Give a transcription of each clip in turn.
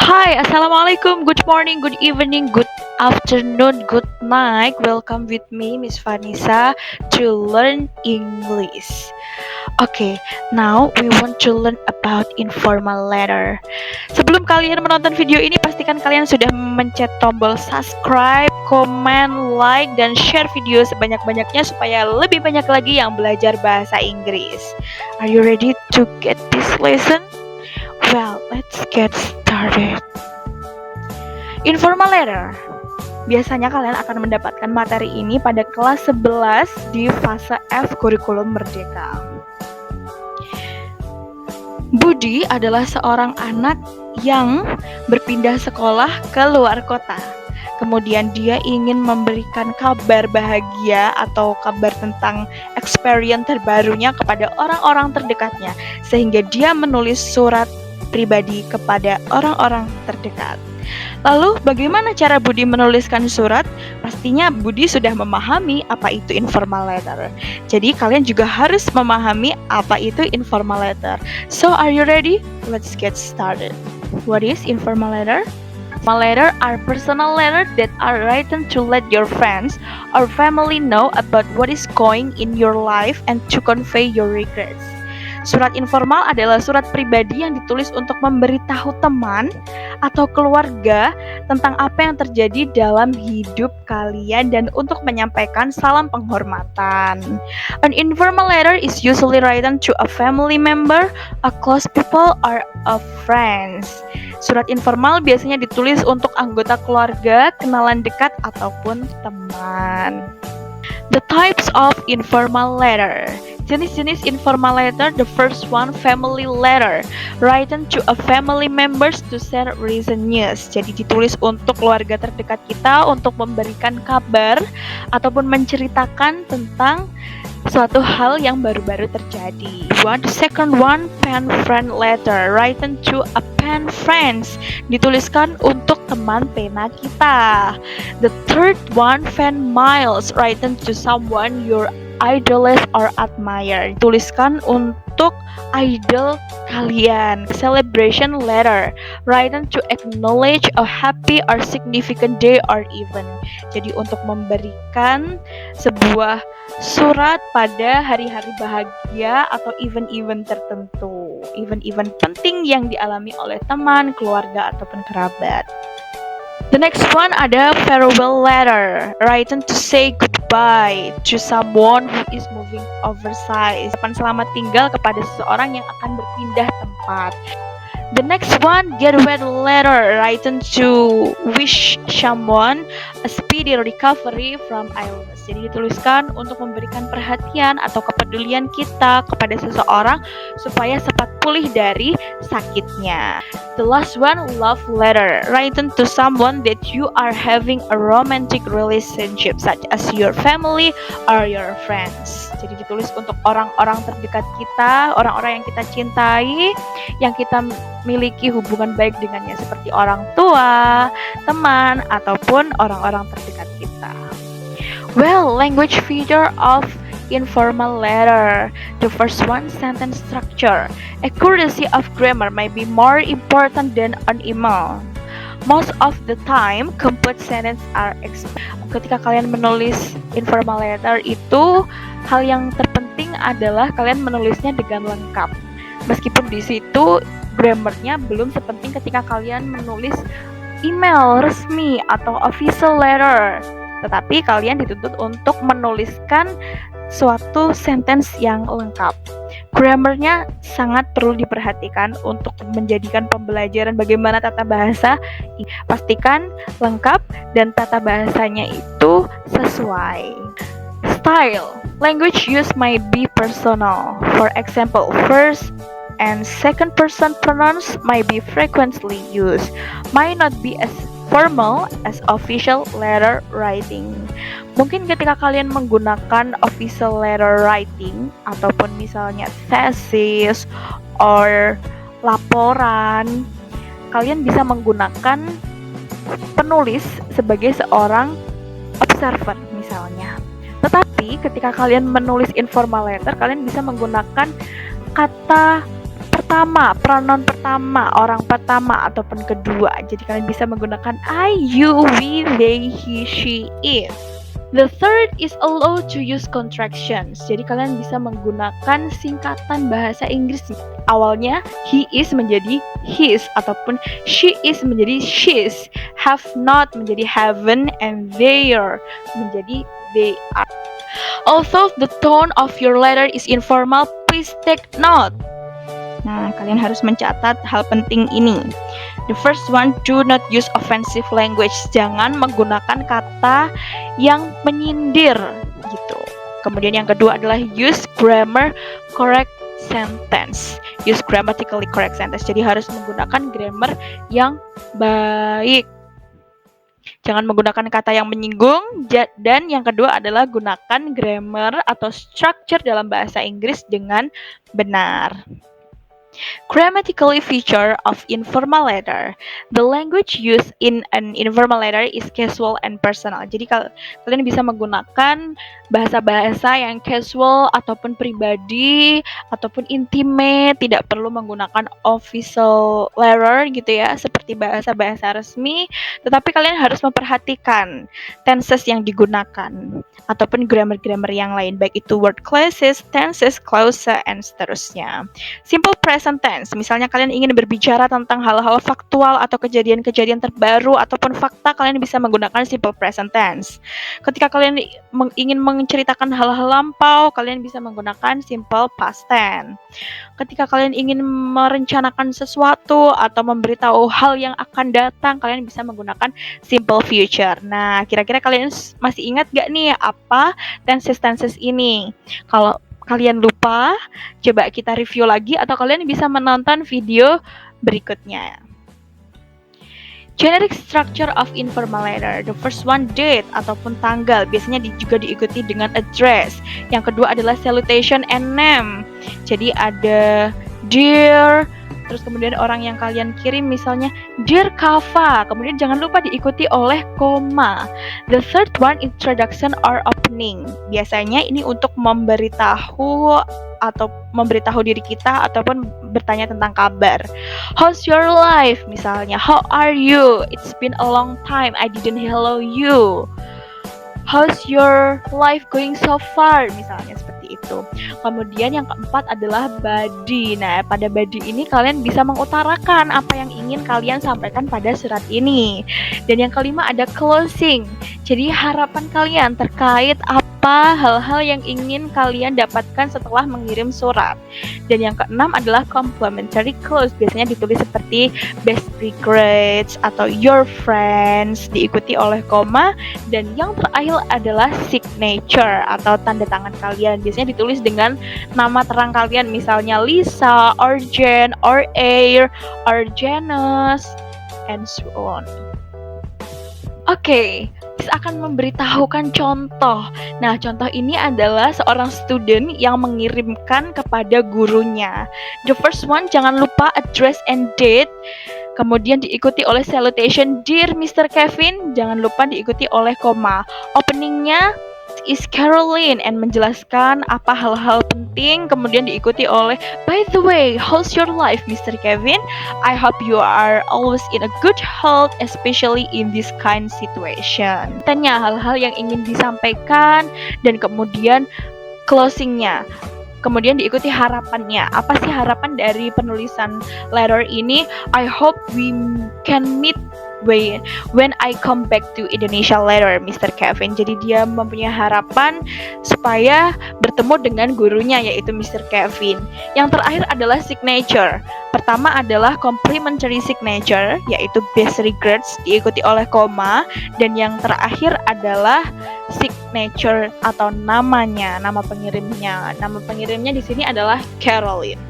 Hi, Assalamualaikum. Good morning, good evening, good afternoon, good night. Welcome with me, Miss Vanessa, to learn English. Okay, now we want to learn about informal letter. Sebelum kalian menonton video ini, pastikan kalian sudah mencet tombol subscribe, comment, like, dan share video sebanyak-banyaknya supaya lebih banyak lagi yang belajar bahasa Inggris. Are you ready to get this lesson? Well, let's get started. Informal letter. Biasanya kalian akan mendapatkan materi ini pada kelas 11 di fase F kurikulum Merdeka. Budi adalah seorang anak yang berpindah sekolah ke luar kota. Kemudian dia ingin memberikan kabar bahagia atau kabar tentang experience terbarunya kepada orang-orang terdekatnya, sehingga dia menulis surat pribadi kepada orang-orang terdekat. Lalu bagaimana cara Budi menuliskan surat? Pastinya Budi sudah memahami apa itu informal letter. Jadi kalian juga harus memahami apa itu informal letter. So are you ready? Let's get started. What is informal letter? Informal letter are personal letters that are written to let your friends or family know about what is going in your life and to convey your regrets. Surat informal adalah surat pribadi yang ditulis untuk memberitahu teman atau keluarga tentang apa yang terjadi dalam hidup kalian dan untuk menyampaikan salam penghormatan. An informal letter is usually written to a family member, a close people, or a friends. Surat informal biasanya ditulis untuk anggota keluarga, kenalan dekat, ataupun teman. The types of informal letter. Jenis-jenis informal letter. The first one, family letter, written to a family members to share recent news. Jadi ditulis untuk keluarga terdekat kita untuk memberikan kabar ataupun menceritakan tentang suatu hal yang baru-baru terjadi. The second one, pen friend letter, written to a pen friends, dituliskan untuk teman pena kita. The third one, fan miles, written to someone your idolize or admire, dituliskan untuk idol kalian. Celebration letter, written to acknowledge a happy or significant day or event. Jadi untuk memberikan sebuah surat pada hari-hari bahagia atau event-event tertentu, event-event penting yang dialami oleh teman, keluarga, ataupun kerabat. The next one ada farewell letter, written to say goodbye to someone who is moving overseas. Ucapan selamat tinggal kepada seseorang yang akan berpindah tempat. The next one, getaway letter, written to wish someone a speedy recovery from illness. Jadi dituliskan untuk memberikan perhatian atau kepedulian kita kepada seseorang supaya cepat pulih dari sakitnya. The last one, love letter, written to someone that you are having a romantic relationship, such as your family or your friends. Jadi ditulis untuk orang-orang terdekat kita, orang-orang yang kita cintai, yang kita miliki hubungan baik dengannya, seperti orang tua, teman, ataupun orang-orang terdekat kita. Well, language feature of informal letter. The first one, sentence structure. Accuracy of grammar may be more important than an email. Most of the time, complete sentence are ketika kalian menulis informal letter itu, hal yang terpenting adalah kalian menulisnya dengan lengkap. Meskipun di situ grammarnya belum sepenting ketika kalian menulis email resmi atau official letter, tetapi kalian dituntut untuk menuliskan suatu sentence yang lengkap. Grammarnya sangat perlu diperhatikan untuk menjadikan pembelajaran bagaimana tata bahasa. Pastikan lengkap dan tata bahasanya itu sesuai. Style. Language use may be personal. For example, first and second person pronouns may be frequently used, might not be as formal as official letter writing. Mungkin ketika kalian menggunakan official letter writing ataupun misalnya thesis or laporan, kalian bisa menggunakan penulis sebagai seorang observer misalnya. Tetapi ketika kalian menulis informal letter, kalian bisa menggunakan kata pertama, pronoun pertama, orang pertama ataupun kedua. Jadi kalian bisa menggunakan I, you, we, they, he, she, it. The third is allow to use contractions. Jadi kalian bisa menggunakan singkatan bahasa Inggris. Awalnya he is menjadi his ataupun she is menjadi she's, have not menjadi haven't, and they're menjadi they are. Although the tone of your letter is informal, please take note. Nah, kalian harus mencatat hal penting ini. The first one, do not use offensive language. Jangan menggunakan kata yang menyindir gitu. Kemudian yang kedua adalah use grammar correct sentence. Use grammatically correct sentence. Jadi harus menggunakan grammar yang baik. Jangan menggunakan kata yang menyinggung. Dan yang kedua adalah gunakan grammar atau structure dalam bahasa Inggris dengan benar. Grammatically feature of informal letter. The language used in an informal letter is casual and personal. Jadi kalian bisa menggunakan bahasa-bahasa yang casual ataupun pribadi ataupun intimate, tidak perlu menggunakan official letter gitu ya, seperti bahasa-bahasa resmi, tetapi kalian harus memperhatikan tenses yang digunakan ataupun grammar-grammar yang lain, baik itu word classes, tenses, clause, and seterusnya. Simple present tense, misalnya kalian ingin berbicara tentang hal-hal faktual atau kejadian-kejadian terbaru ataupun fakta, kalian bisa menggunakan simple present tense. Ketika kalian ingin menceritakan hal-hal lampau, kalian bisa menggunakan simple past tense. Ketika kalian ingin merencanakan sesuatu atau memberitahu hal yang akan datang, kalian bisa menggunakan simple future. Nah, kira-kira kalian masih ingat gak nih apa tenses-tenses ini? Kalau kalian lupa, coba kita review lagi atau kalian bisa menonton video berikutnya. Generic structure of informal letter. The first one date ataupun tanggal, biasanya juga diikuti dengan address. Yang kedua adalah salutation and name. Jadi ada dear, terus kemudian orang yang kalian kirim misalnya Dear Kava, kemudian jangan lupa diikuti oleh koma. The third one, introduction or opening. Biasanya ini untuk memberitahu atau memberitahu diri kita ataupun bertanya tentang kabar. How's your life? Misalnya, how are you? It's been a long time I didn't hello you. How's your life going so far? Misalnya seperti itu. Kemudian yang keempat adalah body. Nah, pada body ini kalian bisa mengutarakan apa yang ingin kalian sampaikan pada surat ini. Dan yang kelima ada closing. Jadi harapan kalian terkait apa hal-hal yang ingin kalian dapatkan setelah mengirim surat. Dan yang keenam adalah complimentary close. Biasanya ditulis seperti best regards atau your friends, diikuti oleh koma. Dan yang terakhir adalah signature atau tanda tangan kalian. Biasanya ditulis dengan nama terang kalian, misalnya Lisa, or Jen, or Air, or Janus, and so on. Oke, akan memberitahukan contoh. Nah, contoh ini adalah seorang student yang mengirimkan kepada gurunya. The first one, jangan lupa address and date. Kemudian diikuti oleh salutation, Dear Mr. Kevin. Jangan lupa diikuti oleh koma. Openingnya is Caroline and menjelaskan apa hal-hal penting. Kemudian diikuti oleh By the way, how's your life Mr. Kevin? I hope you are always in a good health, especially in this kind situation. Tanya hal-hal yang ingin disampaikan dan kemudian closingnya. Kemudian diikuti harapannya. Apa sih harapan dari penulisan letter ini? I hope we can meet when I come back to Indonesia later, Mr. Kevin. Jadi dia mempunyai harapan supaya bertemu dengan gurunya, yaitu Mr. Kevin. Yang terakhir adalah signature. Pertama adalah complimentary signature, yaitu best regards, diikuti oleh koma. Dan yang terakhir adalah signature atau namanya, nama pengirimnya. Nama pengirimnya di sini adalah Caroline.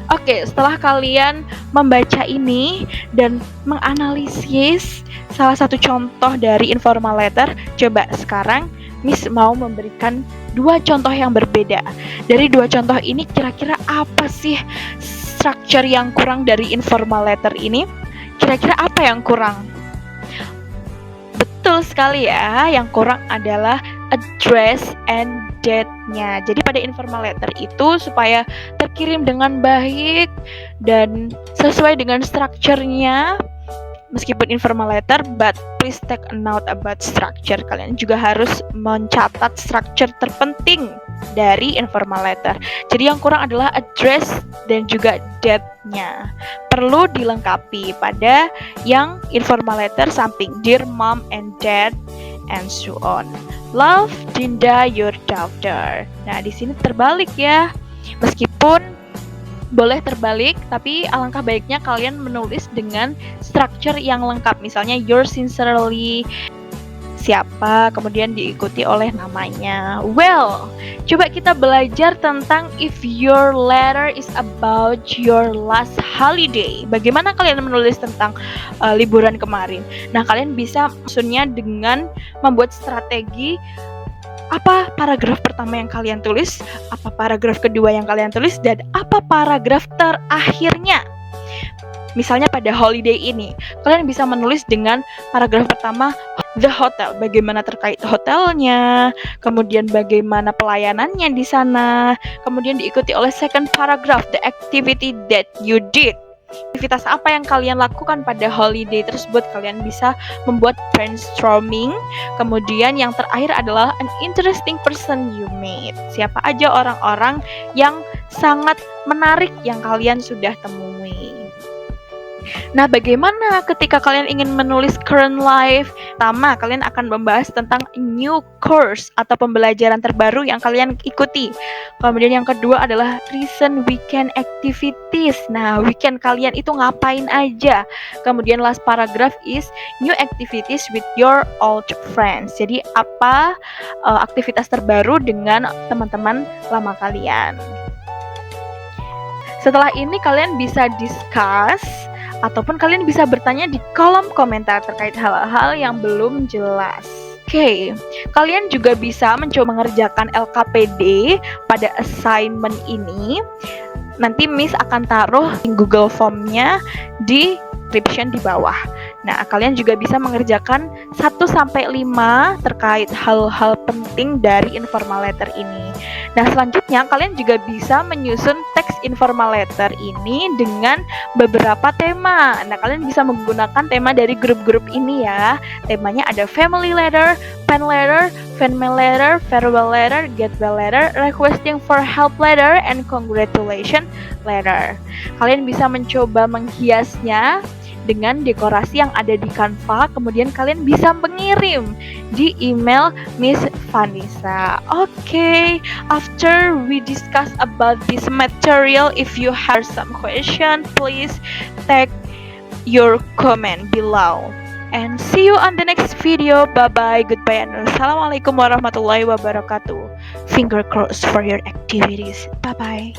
Oke, setelah kalian membaca ini dan menganalisis salah satu contoh dari informal letter, coba sekarang Miss mau memberikan dua contoh yang berbeda. Dari dua contoh ini kira-kira apa sih structure yang kurang dari informal letter ini? Kira-kira apa yang kurang? Betul sekali ya, yang kurang adalah address and date-nya. Jadi pada informal letter itu supaya terkirim dengan baik dan sesuai dengan strukturnya, meskipun informal letter, but please take a note about structure. Kalian juga harus mencatat structure terpenting dari informal letter. Jadi yang kurang adalah address dan juga date-nya. Perlu dilengkapi pada yang informal letter samping dear mom and dad and so on. Love, Dinda, your daughter. Nah, di sini terbalik ya. Meskipun boleh terbalik, tapi alangkah baiknya kalian menulis dengan structure yang lengkap. Misalnya yours sincerely, siapa, kemudian diikuti oleh namanya. Well, coba kita belajar tentang if your letter is about your last holiday. Bagaimana kalian menulis tentang liburan kemarin? Nah, kalian bisa maksudnya dengan membuat strategi apa paragraf pertama yang kalian tulis, apa paragraf kedua yang kalian tulis, dan apa paragraf terakhirnya. Misalnya pada holiday ini, kalian bisa menulis dengan paragraf pertama the hotel, bagaimana terkait hotelnya, kemudian bagaimana pelayanannya di sana, kemudian diikuti oleh second paragraph the activity that you did. Aktivitas apa yang kalian lakukan pada holiday tersebut. Kalian bisa membuat brainstorming. Kemudian yang terakhir adalah an interesting person you meet. Siapa aja orang-orang yang sangat menarik yang kalian sudah temui. Nah, bagaimana ketika kalian ingin menulis current life? Pertama, kalian akan membahas tentang new course atau pembelajaran terbaru yang kalian ikuti. Kemudian yang kedua adalah recent weekend activities. Nah, weekend kalian itu ngapain aja? Kemudian last paragraph is new activities with your old friends. Jadi apa aktivitas terbaru dengan teman-teman lama kalian? Setelah ini kalian bisa discuss ataupun kalian bisa bertanya di kolom komentar terkait hal-hal yang belum jelas. Oke, kalian juga bisa mencoba mengerjakan LKPD pada assignment ini. Nanti Miss akan taruh Google Form-nya di description di bawah. Nah, kalian juga bisa mengerjakan 1-5 terkait hal-hal penting dari informal letter ini. Nah, selanjutnya kalian juga bisa menyusun teks informal letter ini dengan beberapa tema. Nah, kalian bisa menggunakan tema dari grup-grup ini ya. Temanya ada family letter, fan letter, fan mail letter, farewell letter, get well letter, requesting for help letter, and congratulation letter. Kalian bisa mencoba menghiasnya dengan dekorasi yang ada di Canva, kemudian kalian bisa mengirim di email Miss Vanessa. Okay, after we discuss about this material, if you have some question, please tag your comment below. And see you on the next video. Bye bye, goodbye, and assalamualaikum warahmatullahi wabarakatuh. Finger crossed for your activities. Bye bye.